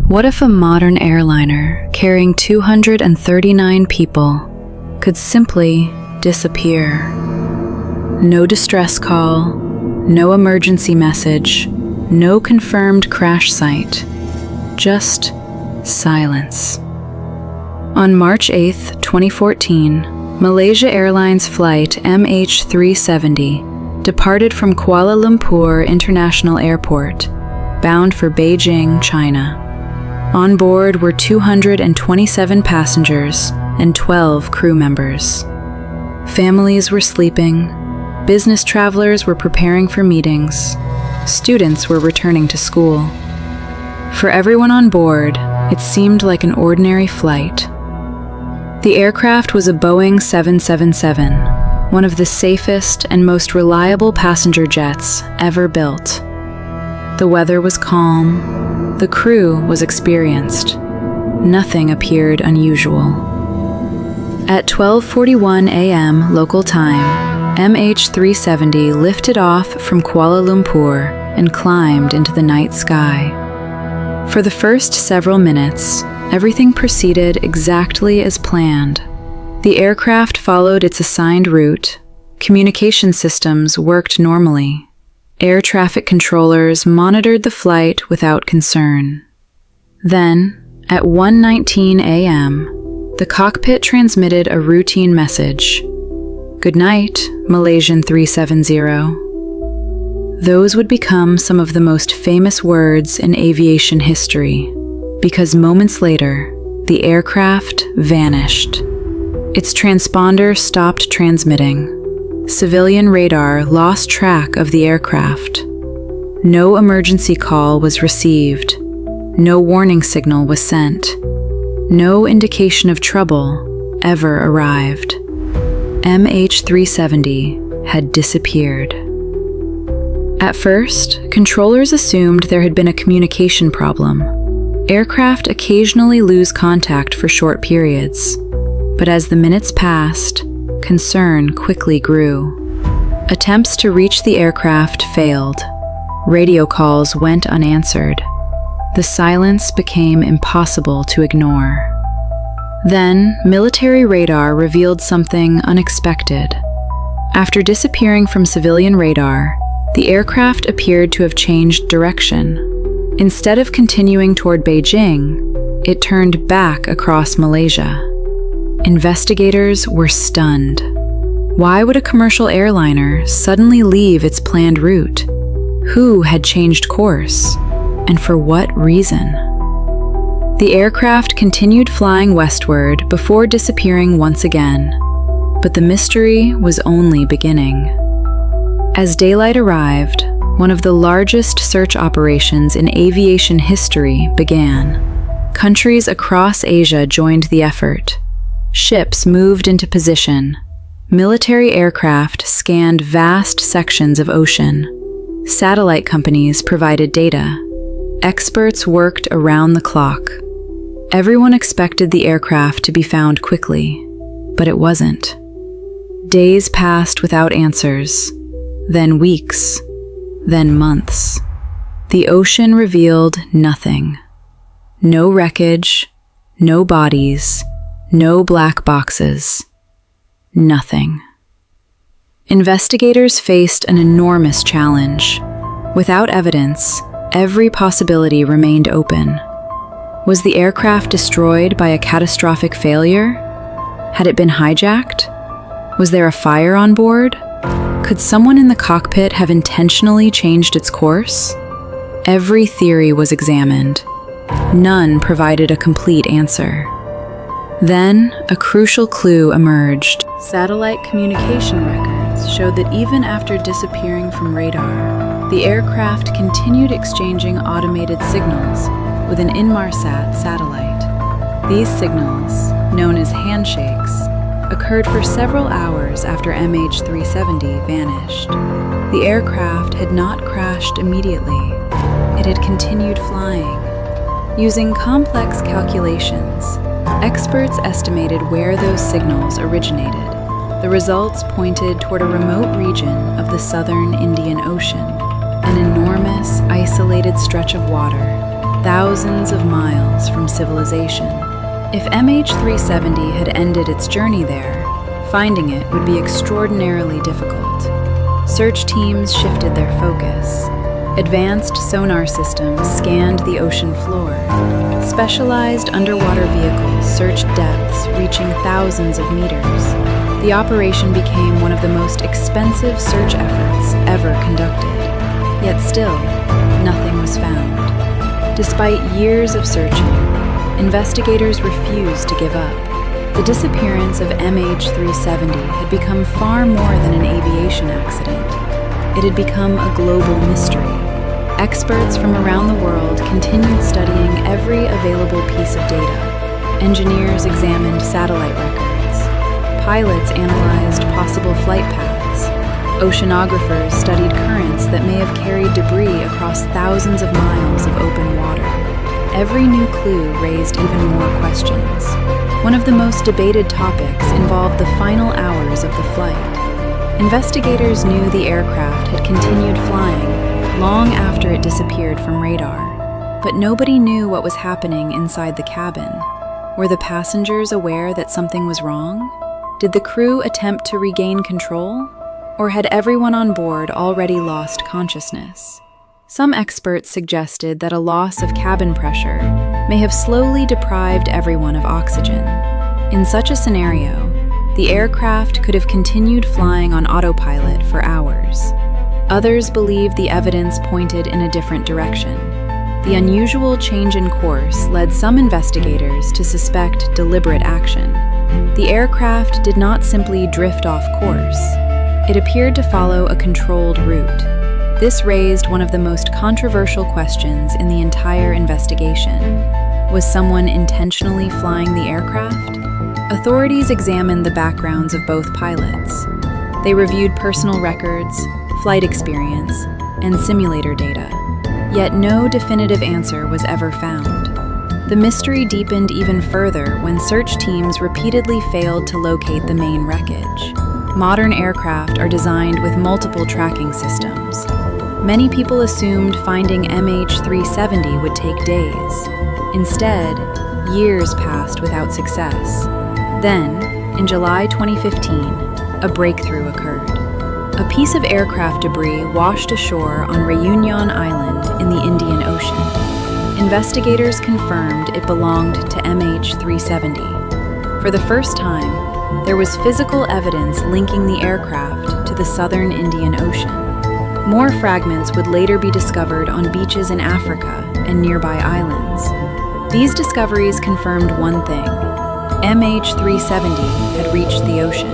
What if a modern airliner carrying 239 people could simply disappear? No distress call, no emergency message, no confirmed crash site, just silence. On March 8, 2014, Malaysia Airlines flight MH370 departed from Kuala Lumpur International Airport, bound for Beijing, China. On board were 227 passengers and 12 crew members. Families were sleeping, business travelers were preparing for meetings, students were returning to school. For everyone on board, it seemed like an ordinary flight. The aircraft was a Boeing 777, one of the safest and most reliable passenger jets ever built. The weather was calm, the crew was experienced. Nothing appeared unusual. At 12:41 a.m. local time, MH370 lifted off from Kuala Lumpur and climbed into the night sky. For the first several minutes, everything proceeded exactly as planned. The aircraft followed its assigned route. Communication systems worked normally. Air traffic controllers monitored the flight without concern. Then, at 1:19 a.m., the cockpit transmitted a routine message. "Good night, Malaysian 370. Those would become some of the most famous words in aviation history, because moments later, the aircraft vanished. Its transponder stopped transmitting. Civilian radar lost track of the aircraft. No emergency call was received. No warning signal was sent. No indication of trouble ever arrived. MH370 had disappeared. At first, controllers assumed there had been a communication problem. Aircraft occasionally lose contact for short periods, but as the minutes passed, concern quickly grew. Attempts to reach the aircraft failed. Radio calls went unanswered. The silence became impossible to ignore. Then, military radar revealed something unexpected. After disappearing from civilian radar, the aircraft appeared to have changed direction. Instead of continuing toward Beijing, it turned back across Malaysia. Investigators were stunned. Why would a commercial airliner suddenly leave its planned route? Who had changed course? And for what reason? The aircraft continued flying westward before disappearing once again, but the mystery was only beginning. As daylight arrived, one of the largest search operations in aviation history began. Countries across Asia joined the effort. Ships moved into position. Military aircraft scanned vast sections of ocean. Satellite companies provided data. Experts worked around the clock. Everyone expected the aircraft to be found quickly, but it wasn't. Days passed without answers, then weeks, then months. The ocean revealed nothing. No wreckage, no bodies, no black boxes. Nothing. Investigators faced an enormous challenge. Without evidence, every possibility remained open. Was the aircraft destroyed by a catastrophic failure? Had it been hijacked? Was there a fire on board? Could someone in the cockpit have intentionally changed its course? Every theory was examined. None provided a complete answer. Then, a crucial clue emerged. Satellite communication records showed that even after disappearing from radar, the aircraft continued exchanging automated signals with an Inmarsat satellite. These signals, known as handshakes, occurred for several hours after MH370 vanished. The aircraft had not crashed immediately. It had continued flying. Using complex calculations, experts estimated where those signals originated. The results pointed toward a remote region of the southern Indian Ocean, an enormous, isolated stretch of water, thousands of miles civilization. If MH370 had ended its journey there, finding it would be extraordinarily difficult. Search teams shifted their focus. Advanced sonar systems scanned the ocean floor. Specialized underwater vehicles searched depths reaching thousands of meters. The operation became one of the most expensive search efforts ever conducted. Yet still, nothing was found. Despite years of searching, investigators refused to give up. The disappearance of MH370 had become far more than an aviation accident. It had become a global mystery. Experts from around the world continued studying every available piece of data. Engineers examined satellite records. Pilots analyzed possible flight paths. Oceanographers studied currents that may have carried debris across thousands of miles of open water. Every new clue raised even more questions. One of the most debated topics involved the final hours of the flight. Investigators knew the aircraft had continued flying long after it disappeared from radar, but nobody knew what was happening inside the cabin. Were the passengers aware that something was wrong? Did the crew attempt to regain control? Or had everyone on board already lost consciousness? Some experts suggested that a loss of cabin pressure may have slowly deprived everyone of oxygen. In such a scenario, the aircraft could have continued flying on autopilot for hours. Others believed the evidence pointed in a different direction. The unusual change in course led some investigators to suspect deliberate action. The aircraft did not simply drift off course. It appeared to follow a controlled route. This raised one of the most controversial questions in the entire investigation. Was someone intentionally flying the aircraft? Authorities examined the backgrounds of both pilots. They reviewed personal records, flight experience, and simulator data. Yet no definitive answer was ever found. The mystery deepened even further when search teams repeatedly failed to locate the main wreckage. Modern aircraft are designed with multiple tracking systems. Many people assumed finding MH370 would take days. Instead, years passed without success. Then, in July 2015, a breakthrough occurred. A piece of aircraft debris washed ashore on Réunion Island in the Indian Ocean. Investigators confirmed it belonged to MH370. For the first time, there was physical evidence linking the aircraft to the southern Indian Ocean. More fragments would later be discovered on beaches in Africa and nearby islands. These discoveries confirmed one thing: MH370 had reached the ocean,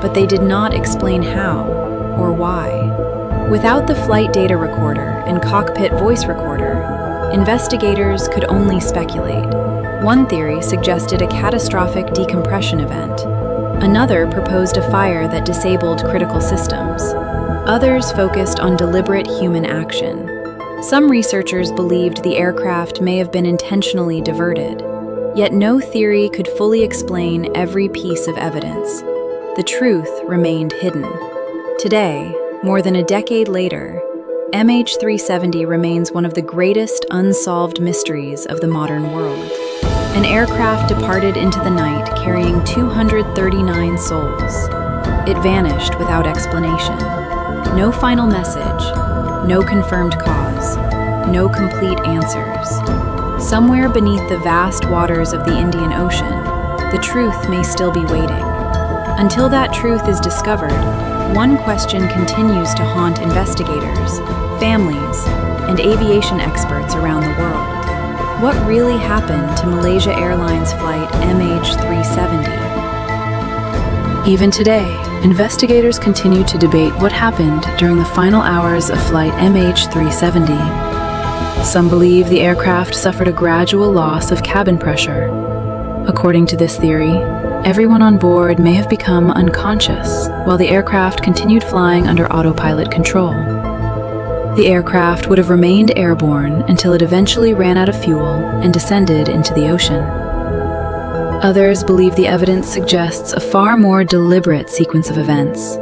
but they did not explain how or why. Without the flight data recorder and cockpit voice recorder, investigators could only speculate. One theory suggested a catastrophic decompression event. Another proposed a fire that disabled critical systems. Others focused on deliberate human action. Some researchers believed the aircraft may have been intentionally diverted. Yet no theory could fully explain every piece of evidence. The truth remained hidden. Today, more than a decade later, MH370 remains one of the greatest unsolved mysteries of the modern world. An aircraft departed into the night carrying 239 souls. It vanished without explanation. No final message, no confirmed cause, no complete answers. Somewhere beneath the vast waters of the Indian Ocean, the truth may still be waiting. Until that truth is discovered, one question continues to haunt investigators, families, and aviation experts around the world. What really happened to Malaysia Airlines flight MH370? Even today, investigators continue to debate what happened during the final hours of flight MH370. Some believe the aircraft suffered a gradual loss of cabin pressure. According to this theory, everyone on board may have become unconscious while the aircraft continued flying under autopilot control. The aircraft would have remained airborne until it eventually ran out of fuel and descended into the ocean. Others believe the evidence suggests a far more deliberate sequence of events.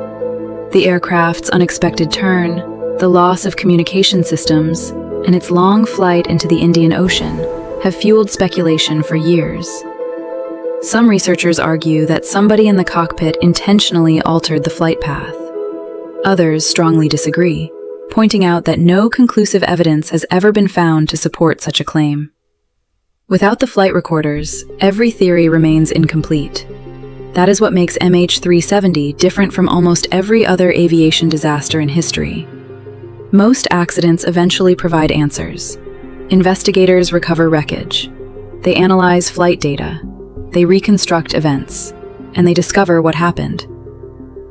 The aircraft's unexpected turn, the loss of communication systems, and its long flight into the Indian Ocean have fueled speculation for years. Some researchers argue that somebody in the cockpit intentionally altered the flight path. Others strongly disagree, pointing out that no conclusive evidence has ever been found to support such a claim. Without the flight recorders, every theory remains incomplete. That is what makes MH370 different from almost every other aviation disaster in history. Most accidents eventually provide answers. Investigators recover wreckage. They analyze flight data. They reconstruct events. And they discover what happened.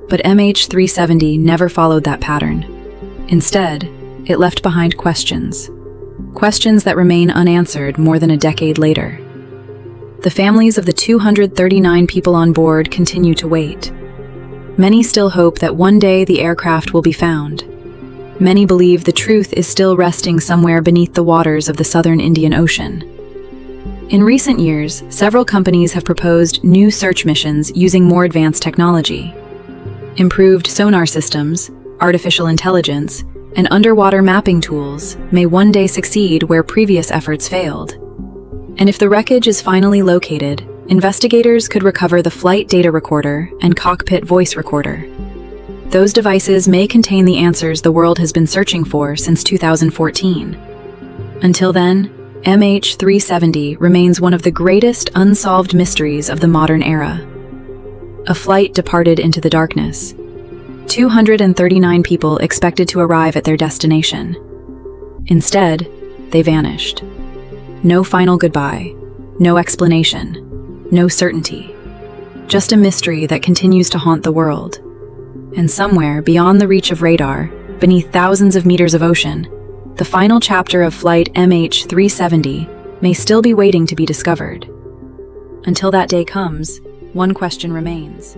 But MH370 never followed that pattern. Instead, it left behind questions. Questions that remain unanswered more than a decade later. The families of the 239 people on board continue to wait. Many still hope that one day the aircraft will be found. Many believe the truth is still resting somewhere beneath the waters of the southern Indian Ocean. In recent years, several companies have proposed new search missions using more advanced technology. Improved sonar systems, artificial intelligence, and underwater mapping tools may one day succeed where previous efforts failed. And if the wreckage is finally located, investigators could recover the flight data recorder and cockpit voice recorder. Those devices may contain the answers the world has been searching for since 2014. Until then, MH370 remains one of the greatest unsolved mysteries of the modern era. A flight departed into the darkness. 239 people expected to arrive at their destination. Instead, they vanished. No final goodbye, no explanation, no certainty. Just a mystery that continues to haunt the world. And somewhere beyond the reach of radar, beneath thousands of meters of ocean, the final chapter of flight MH370 may still be waiting to be discovered. Until that day comes, one question remains.